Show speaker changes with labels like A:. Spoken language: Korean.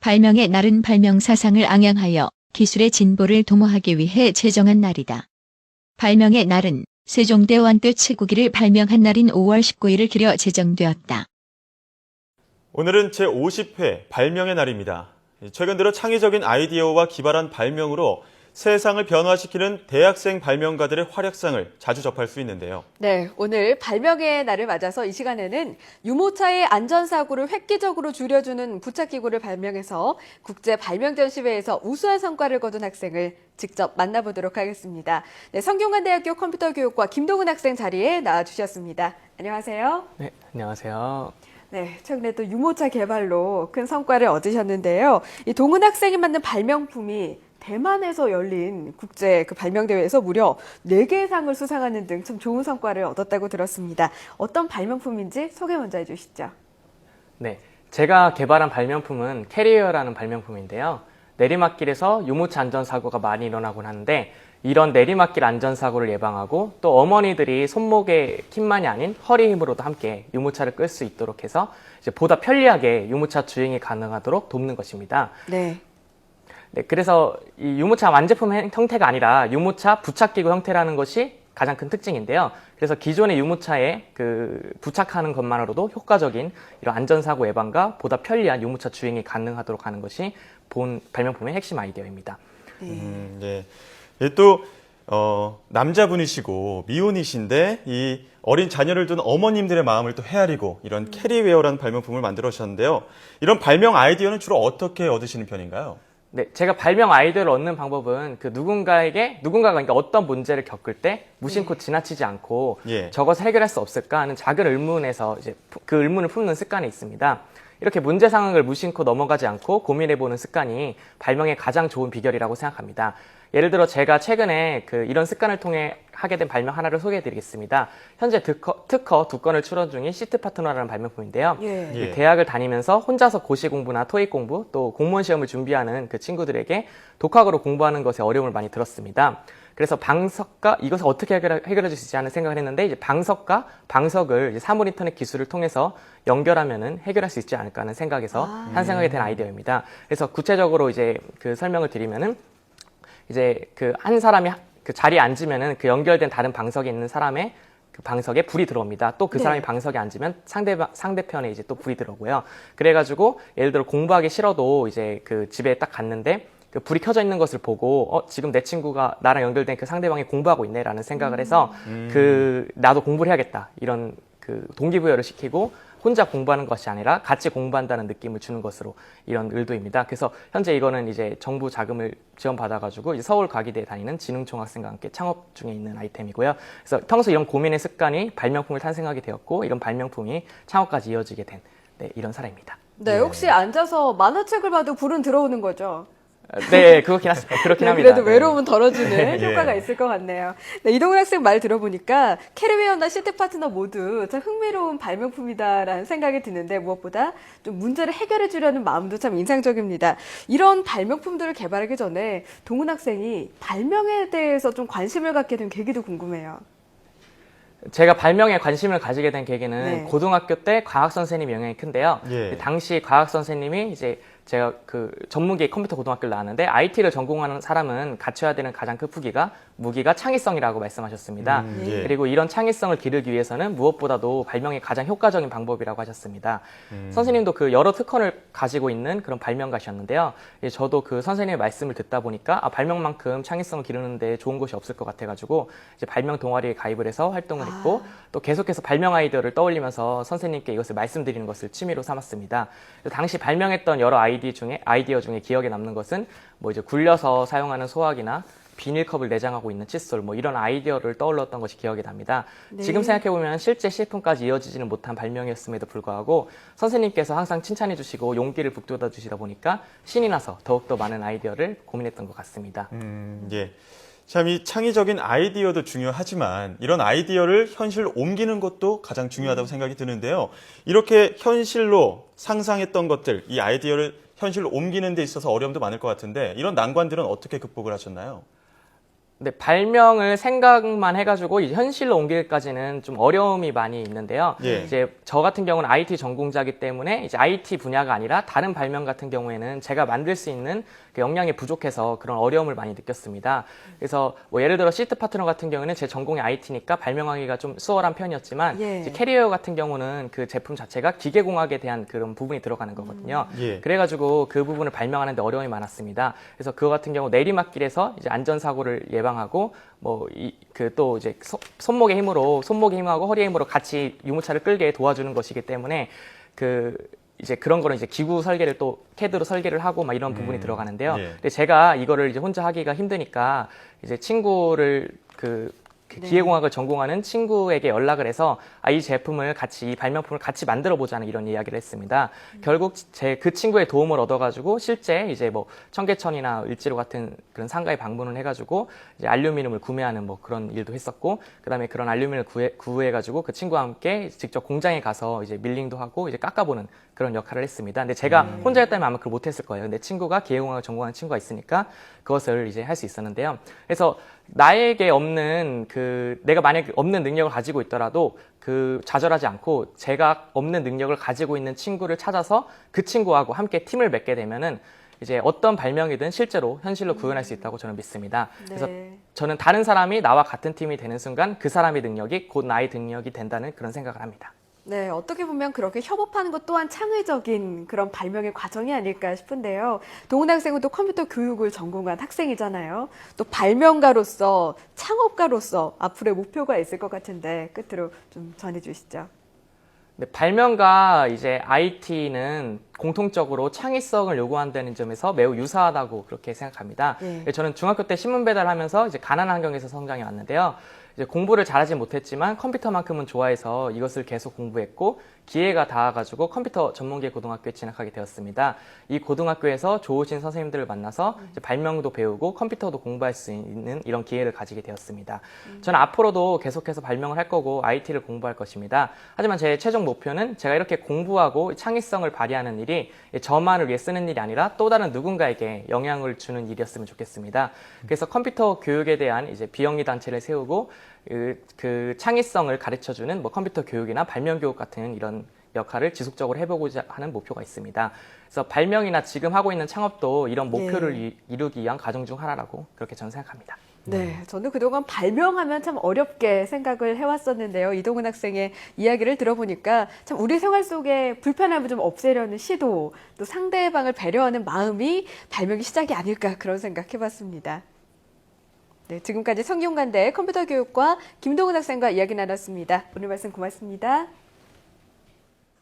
A: 발명의 날은 발명 사상을 앙양하여 기술의 진보를 도모하기 위해 제정한 날이다. 발명의 날은 세종대 왕때 치구기를 발명한 날인 5월 19일을 기려 제정되었다.
B: 오늘은 제50회 발명의 날입니다. 최근 들어 창의적인 아이디어와 기발한 발명으로 세상을 변화시키는 대학생 발명가들의 활약상을 자주 접할 수 있는데요.
C: 네, 오늘 발명의 날을 맞아서 이 시간에는 유모차의 안전사고를 획기적으로 줄여주는 부착기구를 발명해서 국제 발명전시회에서 우수한 성과를 거둔 학생을 직접 만나보도록 하겠습니다. 네, 성균관대학교 컴퓨터교육과 김동훈 학생 자리에 나와주셨습니다. 안녕하세요.
D: 네, 안녕하세요.
C: 네, 최근에 또 유모차 개발로 큰 성과를 얻으셨는데요. 이 동훈 학생이 만든 발명품이 대만에서 열린 국제 발명대회에서 무려 4개의 상을 수상하는 등 참 좋은 성과를 얻었다고 들었습니다. 어떤 발명품인지 소개 먼저 해주시죠.
D: 네, 제가 개발한 발명품은 캐리어라는 발명품인데요. 내리막길에서 유모차 안전사고가 많이 일어나곤 하는데 이런 내리막길 안전사고를 예방하고 또 어머니들이 손목의 힘만이 아닌 허리 힘으로도 함께 유모차를 끌 수 있도록 해서 이제 보다 편리하게 유모차 주행이 가능하도록 돕는 것입니다.
C: 네.
D: 네, 그래서 이 유모차 완제품 형태가 아니라 유모차 부착기구 형태라는 것이 가장 큰 특징인데요. 그래서 기존의 유모차에 부착하는 것만으로도 효과적인 이런 안전사고 예방과 보다 편리한 유모차 주행이 가능하도록 하는 것이 본 발명품의 핵심 아이디어입니다.
B: 네. 또 남자분이시고 미혼이신데 이 어린 자녀를 둔 어머님들의 마음을 또 헤아리고 이런 캐리웨어라는 발명품을 만들어 주셨는데요. 이런 발명 아이디어는 주로 어떻게 얻으시는 편인가요?
D: 네, 제가 발명 아이디어를 얻는 방법은 누군가가 그러니까 어떤 문제를 겪을 때 무심코 지나치지 않고 저것을 해결할 수 없을까 하는 작은 의문에서 이제 그 의문을 품는 습관이 있습니다. 이렇게 문제 상황을 무심코 넘어가지 않고 고민해보는 습관이 발명의 가장 좋은 비결이라고 생각합니다. 예를 들어 제가 최근에 이런 습관을 통해 하게 된 발명 하나를 소개해드리겠습니다. 현재 특허 2건을 출원 중인 시트파트너라는 발명품인데요. 대학을 다니면서 혼자서 고시 공부나 토익 공부 또 공무원 시험을 준비하는 그 친구들에게 독학으로 공부하는 것에 어려움을 많이 들었습니다. 그래서 방석과 이것을 어떻게 해결해 줄 수 있지 하는 생각을 했는데 이제 방석과 방석을 이제 사물 인터넷 기술을 통해서 연결하면은 해결할 수 있지 않을까 하는 생각에서 탄생하게 된 아이디어입니다. 그래서 구체적으로 이제 설명을 드리면은 이제 한 사람이 자리에 앉으면은 연결된 다른 방석에 있는 사람의 방석에 불이 들어옵니다. 또 사람이 방석에 앉으면 상대편에 이제 또 불이 들어오고요. 그래가지고 예를 들어 공부하기 싫어도 이제 집에 딱 갔는데 불이 켜져 있는 것을 보고 지금 내 친구가 나랑 연결된 상대방이 공부하고 있네라는 생각을 해서 나도 공부를 해야겠다 이런 동기부여를 시키고 혼자 공부하는 것이 아니라 같이 공부한다는 느낌을 주는 것으로 이런 의도입니다. 그래서 현재 이거는 이제 정부 자금을 지원받아가지고 이제 서울 과기대에 다니는 지능총 학생과 함께 창업 중에 있는 아이템이고요. 그래서 평소 이런 고민의 습관이 발명품을 탄생하게 되었고 이런 발명품이 창업까지 이어지게 된 이런 사례입니다.
C: 네, 혹시 앉아서 만화책을 봐도 불은 들어오는 거죠?
D: 네, 그렇긴 합니다.
C: 그래도 외로움은 덜어주는 효과가 있을 것 같네요. 네, 이동훈 학생 말 들어보니까 캐리웨어나 시트 파트너 모두 참 흥미로운 발명품이다라는 생각이 드는데 무엇보다 좀 문제를 해결해 주려는 마음도 참 인상적입니다. 이런 발명품들을 개발하기 전에 동훈 학생이 발명에 대해서 좀 관심을 갖게 된 계기도 궁금해요.
D: 제가 발명에 관심을 가지게 된 계기는 고등학교 때 과학 선생님이 영향이 큰데요. 당시 과학 선생님이 이제 제가 전문기 컴퓨터 고등학교를 나왔는데 IT를 전공하는 사람은 갖춰야 되는 가장 큰 무기가 창의성이라고 말씀하셨습니다. 그리고 이런 창의성을 기르기 위해서는 무엇보다도 발명이 가장 효과적인 방법이라고 하셨습니다. 선생님도 여러 특허를 가지고 있는 그런 발명가셨는데요. 저도 선생님의 말씀을 듣다 보니까 발명만큼 창의성을 기르는 데 좋은 곳이 없을 것 같아가지고 이제 발명 동아리에 가입을 해서 활동을 했고 또 계속해서 발명 아이디어를 떠올리면서 선생님께 이것을 말씀드리는 것을 취미로 삼았습니다. 당시 발명했던 여러 아이디어 중에 기억에 남는 것은 이제 굴려서 사용하는 소화기나 비닐컵을 내장하고 있는 칫솔 이런 아이디어를 떠올렸던 것이 기억이 납니다. 지금 생각해보면 실제 시품까지 이어지지는 못한 발명이었음에도 불구하고 선생님께서 항상 칭찬해 주시고 용기를 북돋아 주시다 보니까 신이 나서 더욱더 많은 아이디어를 고민했던 것 같습니다.
B: 참 이 창의적인 아이디어도 중요하지만 이런 아이디어를 현실로 옮기는 것도 가장 중요하다고 생각이 드는데요. 이렇게 현실로 상상했던 것들, 이 아이디어를 현실로 옮기는 데 있어서 어려움도 많을 것 같은데 이런 난관들은 어떻게 극복을 하셨나요?
D: 근데 발명을 생각만 해가지고 이제 현실로 옮기기까지는 좀 어려움이 많이 있는데요.
B: 예.
D: 이제 저 같은 경우는 IT 전공자이기 때문에 이제 IT 분야가 아니라 다른 발명 같은 경우에는 제가 만들 수 있는 그 역량이 부족해서 그런 어려움을 많이 느꼈습니다. 그래서 뭐 예를 들어 시트 파트너 같은 경우에는 제 전공이 IT니까 발명하기가 좀 수월한 편이었지만
C: 예.
D: 이제 캐리어 같은 경우는 그 제품 자체가 기계공학에 대한 그런 부분이 들어가는 거거든요.
B: 예.
D: 그래가지고 그 부분을 발명하는데 어려움이 많았습니다. 그래서 그거 같은 경우 내리막길에서 이제 안전사고를 예방하고 뭐 그 또 이제 손목의 힘하고 허리의 힘으로 같이 유모차를 끌게 도와주는 것이기 때문에 그 이제 그런 거는 이제 기구 설계를 또 CAD로 설계를 하고 막 이런 부분이 들어가는데요.
B: 예.
D: 근데 제가 이거를 이제 혼자 하기가 힘드니까 이제 친구를 그 기계공학을 전공하는 친구에게 연락을 해서 이 제품을 같이 이 발명품을 같이 만들어 보자는 이런 이야기를 했습니다. 결국 그 친구의 도움을 얻어가지고 실제 이제 뭐 청계천이나 을지로 같은 그런 상가에 방문을 해가지고 이제 알루미늄을 구매하는 뭐 그런 일도 했었고, 그다음에 그런 알루미늄을 구해가지고 그 친구와 함께 직접 공장에 가서 이제 밀링도 하고 이제 깎아보는 그런 역할을 했습니다. 근데 제가 혼자였다면 아마 그걸 못했을 거예요. 근데 친구가 기계공학을 전공하는 친구가 있으니까 그것을 이제 할 수 있었는데요. 그래서 나에게 없는 내가 만약에 없는 능력을 가지고 있더라도 좌절하지 않고 제가 없는 능력을 가지고 있는 친구를 찾아서 그 친구하고 함께 팀을 맺게 되면은 이제 어떤 발명이든 실제로 현실로 구현할 수 있다고 저는 믿습니다. 그래서 저는 다른 사람이 나와 같은 팀이 되는 순간 그 사람의 능력이 곧 나의 능력이 된다는 그런 생각을 합니다.
C: 네, 어떻게 보면 그렇게 협업하는 것 또한 창의적인 그런 발명의 과정이 아닐까 싶은데요. 동훈 학생은 또 컴퓨터 교육을 전공한 학생이잖아요. 또 발명가로서, 창업가로서 앞으로의 목표가 있을 것 같은데 끝으로 좀 전해주시죠.
D: 네, 발명과 이제 IT는 공통적으로 창의성을 요구한다는 점에서 매우 유사하다고 그렇게 생각합니다. 저는 중학교 때 신문 배달하면서 이제 가난한 환경에서 성장해 왔는데요. 이제 공부를 잘하지 못했지만 컴퓨터만큼은 좋아해서 이것을 계속 공부했고 기회가 닿아가지고 컴퓨터 전문계 고등학교에 진학하게 되었습니다. 이 고등학교에서 좋으신 선생님들을 만나서 이제 발명도 배우고 컴퓨터도 공부할 수 있는 이런 기회를 가지게 되었습니다. 저는 앞으로도 계속해서 발명을 할 거고 IT를 공부할 것입니다. 하지만 제 최종 목표는 제가 이렇게 공부하고 창의성을 발휘하는 일이 저만을 위해 쓰는 일이 아니라 또 다른 누군가에게 영향을 주는 일이었으면 좋겠습니다. 그래서 컴퓨터 교육에 대한 이제 비영리 단체를 세우고 그 창의성을 가르쳐주는 뭐 컴퓨터 교육이나 발명 교육 같은 이런 역할을 지속적으로 해보고자 하는 목표가 있습니다. 그래서 발명이나 지금 하고 있는 창업도 이런 목표를 이루기 위한 과정 중 하나라고 그렇게 저는 생각합니다.
C: 네, 저는 그동안 발명하면 참 어렵게 생각을 해왔었는데요. 이동훈 학생의 이야기를 들어보니까 참 우리 생활 속에 불편함을 좀 없애려는 시도, 또 상대방을 배려하는 마음이 발명의 시작이 아닐까 그런 생각 해봤습니다. 네, 지금까지 성균관대 컴퓨터 교육과 김동훈 학생과 이야기 나눴습니다. 오늘 말씀 고맙습니다.